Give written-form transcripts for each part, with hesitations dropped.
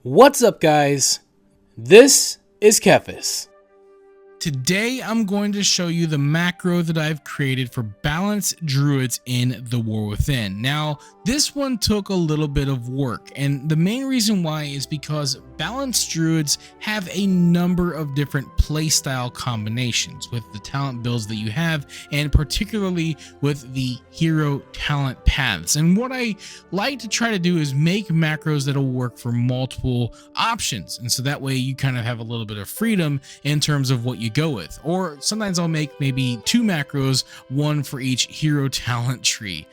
What's up, guys? This is Kephas. Today, I'm going to show you the macro that I've created for balanced druids in The War Within. Now, this one took a little bit of work, and the main reason why is because balanced druids have a number of different playstyle combinations with the talent builds that you have, and particularly with the hero talent paths. And what I like to try to do is make macros that'll work for multiple options, and so that way you kind of have a little bit of freedom in terms of what you go with. Or sometimes I'll make maybe two macros, one for each hero talent tree.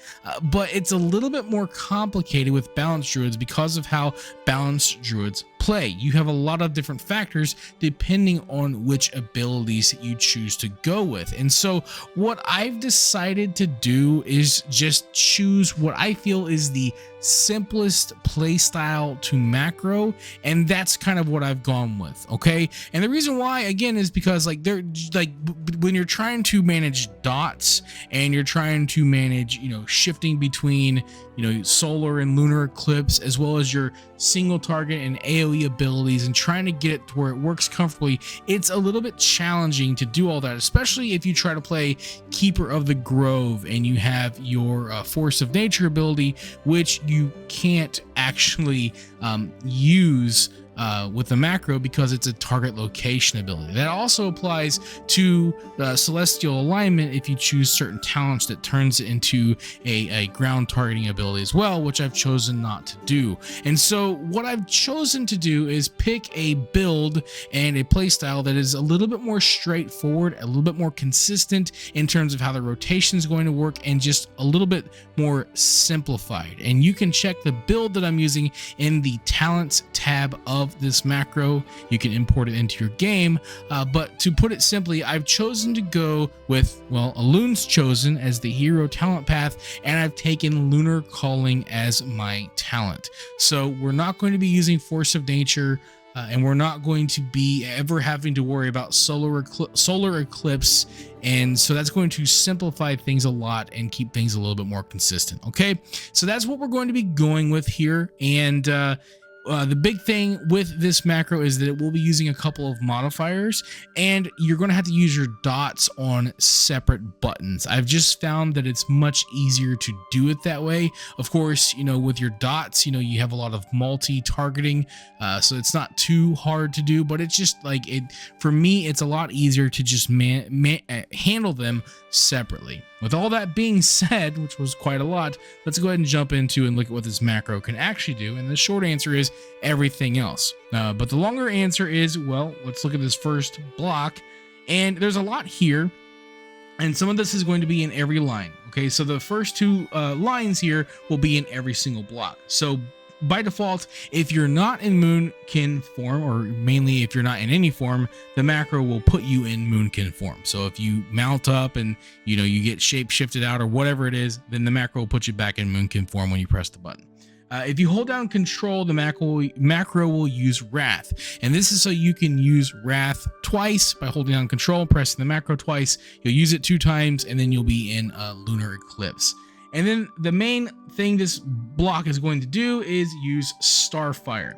But it's a little bit more complicated with balanced druids because of how balanced druids play. You have a lot of different factors depending on which abilities you choose to go with. And so what I've decided to do is just choose what I feel is the simplest playstyle to macro, and that's kind of what I've gone with. Okay, and the reason why, again, is because they're like when you're trying to manage dots and you're trying to manage, shifting between solar and lunar eclipse, as well as your single target and AoE abilities, and trying to get it to where it works comfortably, it's a little bit challenging to do all that, especially if you try to play Keeper of the Grove and you have your Force of Nature ability, which you can't actually use with the macro because it's a target location ability. That also applies to celestial alignment if you choose certain talents that turns it into a ground targeting ability as well, which I've chosen not to do. And so what I've chosen to do is pick a build and a playstyle that is a little bit more straightforward, a little bit more consistent in terms of how the rotation is going to work, and just a little bit more simplified. And you can check the build that I'm using in the talents tab of this macro. You can import it into your game, but to put it simply, I've chosen to go with, Elun's chosen as the hero talent path, and I've taken Lunar Calling as my talent. So we're not going to be using Force of Nature, and we're not going to be ever having to worry about solar eclipse, and so that's going to simplify things a lot and keep things a little bit more consistent. Okay, so that's what we're going to be going with here. And the big thing with this macro is that it will be using a couple of modifiers, and you're going to have to use your dots on separate buttons. I've just found that it's much easier to do it that way. Of course, with your dots, you have a lot of multi-targeting, so it's not too hard to do, but it's just for me, it's a lot easier to just handle them separately. With all that being said, which was quite a lot, let's go ahead and jump into and look at what this macro can actually do. And the short answer is everything else. But the longer answer is, let's look at this first block. And there's a lot here, and some of this is going to be in every line. Okay, so the first two lines here will be in every single block. So by default, if you're not in Moonkin form, or mainly if you're not in any form, the macro will put you in Moonkin form. So if you mount up and you get shape shifted out or whatever it is, then the macro will put you back in Moonkin form when you press the button. If you hold down Control, the macro will use Wrath, and this is so you can use Wrath twice by holding down Control, pressing the macro twice. You'll use it 2 times, and then you'll be in Lunar Eclipse. And then the main thing this block is going to do is use Starfire.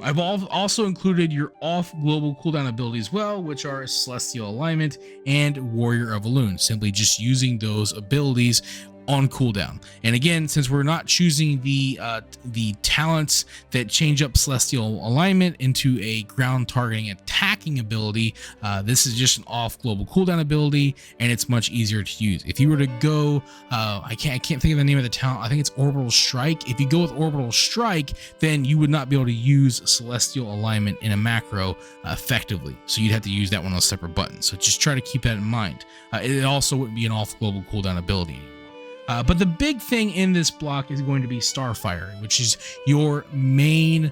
I've also included your off global cooldown ability as well, which are Celestial Alignment and Warrior of Elune. Simply just using those abilities on cooldown. And again, since we're not choosing the talents that change up celestial alignment into a ground targeting attacking ability, this is just an off global cooldown ability, and it's much easier to use. If you were to go, I can't think of the name of the talent. I think it's Orbital Strike. If you go with Orbital Strike, then you would not be able to use celestial alignment in a macro effectively. So you'd have to use that one on a separate button. So just try to keep that in mind. It also wouldn't be an off global cooldown ability. But the big thing in this block is going to be Starfire, which is your main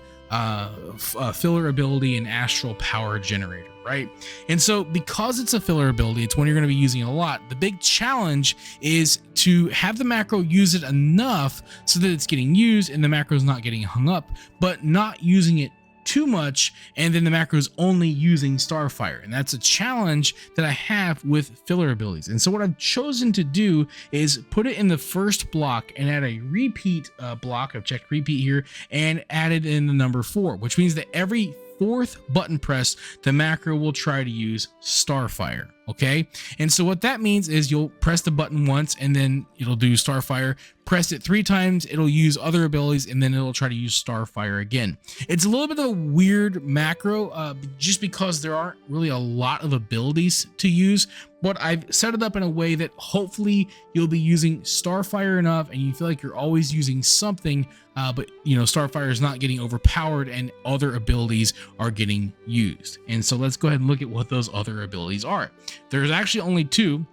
filler ability and astral power generator, right? And so because it's a filler ability, it's one you're going to be using a lot. The big challenge is to have the macro use it enough so that it's getting used and the macro is not getting hung up, but not using it too much and then the macro is only using Starfire, and that's a challenge that I have with filler abilities. And so what I've chosen to do is put it in the first block and add a repeat block. I've checked repeat here and added in the number 4, which means that every 4th button press, the macro will try to use Starfire. Okay, and so what that means is you'll press the button once and then it'll do Starfire. Press it 3 times, it'll use other abilities, and then it'll try to use Starfire again. It's a little bit of a weird macro just because there aren't really a lot of abilities to use, but I've set it up in a way that hopefully you'll be using Starfire enough and you feel like you're always using something, but you know, Starfire is not getting overpowered and other abilities are getting used. And so let's go ahead and look at what those other abilities are. There's actually only 2,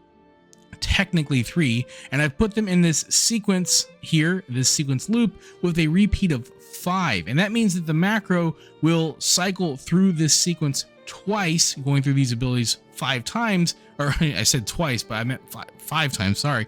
technically 3, and I've put them in this sequence here, this sequence loop with a repeat of 5. And that means that the macro will cycle through this sequence twice, going through these abilities 5 times, or I said twice, but I meant five times, sorry.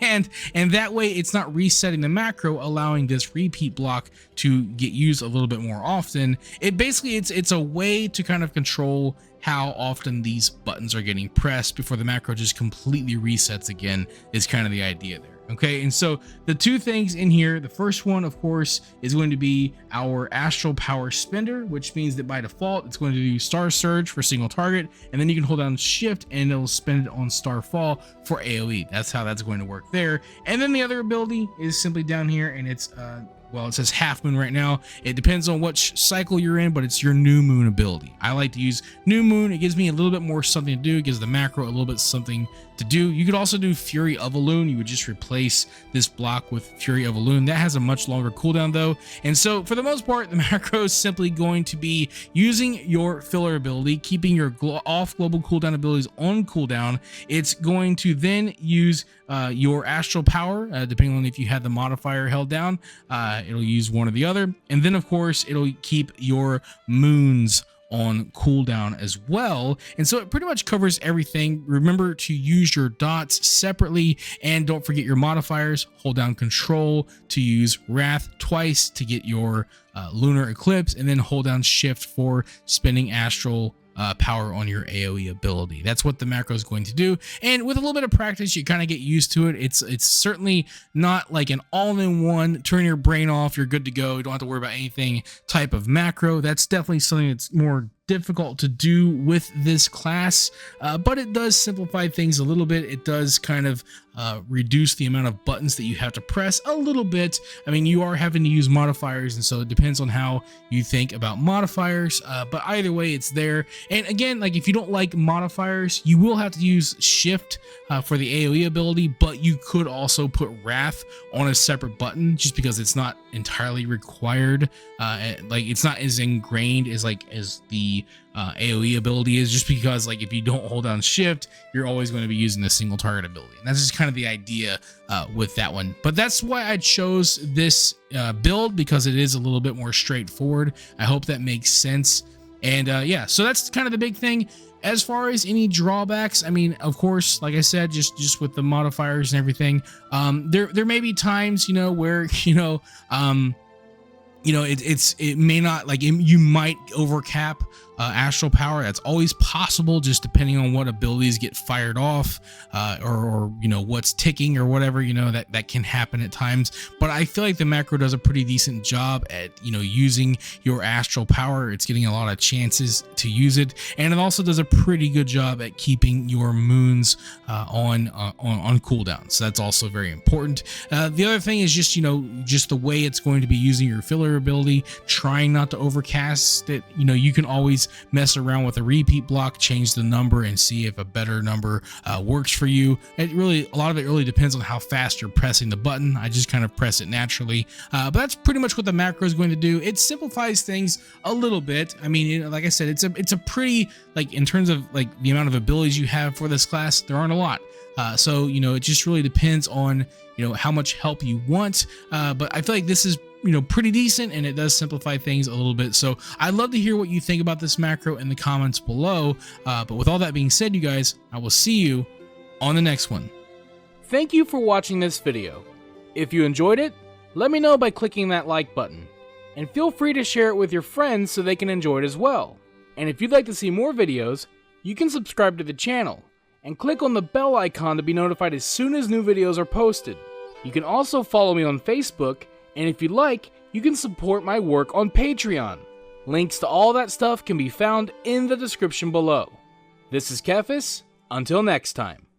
And that way it's not resetting the macro, allowing this repeat block to get used a little bit more often. It basically, it's a way to kind of control how often these buttons are getting pressed before the macro just completely resets again, is kind of the idea there. Okay, and so the 2 things in here, the first one, of course, is going to be our Astral Power Spender, which means that by default, it's going to do Star Surge for single target, and then you can hold down Shift and it'll spend it on Starfall for AoE. That's how that's going to work there. And then the other ability is simply down here, and it's well, it says half moon right now. It depends on which cycle you're in, but it's your new moon ability. I like to use new moon. It gives me a little bit more something to do. It gives the macro a little bit something to do. You could also do Fury of a Loon. You would just replace this block with Fury of a Loon. That has a much longer cooldown though. And so for the most part, the macro is simply going to be using your filler ability, keeping your off global cooldown abilities on cooldown. It's going to then use your Astral Power, depending on if you had the modifier held down. It'll use one or the other. And then of course, it'll keep your moons on cooldown as well. And so it pretty much covers everything. Remember to use your dots separately, and don't forget your modifiers. Hold down Control to use Wrath twice to get your Lunar Eclipse, and then hold down Shift for spending Astral power on your AoE ability. That's what the macro is going to do, and with a little bit of practice you kind of get used to it. It's certainly not like an all-in-one turn your brain off, you're good to go, you don't have to worry about anything type of macro. That's definitely something that's more difficult to do with this class, but it does simplify things a little bit. It does kind of reduce the amount of buttons that you have to press a little bit. I mean, you are having to use modifiers, and so it depends on how you think about modifiers, but either way it's there. And again, like if you don't like modifiers, you will have to use Shift for the AoE ability, but you could also put Wrath on a separate button just because it's not entirely required. Like it's not as ingrained as the AoE ability is, just because like if you don't hold down Shift, you're always going to be using the single target ability. And that's just kind of the idea with that one. But that's why I chose this build, because it is a little bit more straightforward. I hope that makes sense. And yeah, so that's kind of the big thing. As far as any drawbacks, I mean, of course, like I said, just with the modifiers and everything, there may be times, you know, where, it may not, like, you might overcap Astral Power. That's always possible, just depending on what abilities get fired off, or what's ticking or whatever, that can happen at times. But I feel like the macro does a pretty decent job at using your Astral Power. It's getting a lot of chances to use it, and it also does a pretty good job at keeping your moons on cooldown. So that's also very important. The other thing is just the way it's going to be using your filler ability, trying not to overcast it. You can always mess around with a repeat block, change the number, and see if a better number works for you. A lot of it really depends on how fast you're pressing the button. I just kind of press it naturally, but that's pretty much what the macro is going to do. It simplifies things a little bit. I mean, like I said, it's a pretty, like, in terms of like the amount of abilities you have for this class, there aren't a lot. So it just really depends on how much help you want, but I feel like this is pretty decent, and it does simplify things a little bit. So I'd love to hear what you think about this macro in the comments below. But with all that being said, you guys, I will see you on the next one. Thank you for watching this video. If you enjoyed it, let me know by clicking that like button. And feel free to share it with your friends so they can enjoy it as well. And if you'd like to see more videos, you can subscribe to the channel and click on the bell icon to be notified as soon as new videos are posted. You can also follow me on Facebook, and if you'd like, you can support my work on Patreon. Links to all that stuff can be found in the description below. This is Kephas. Until next time.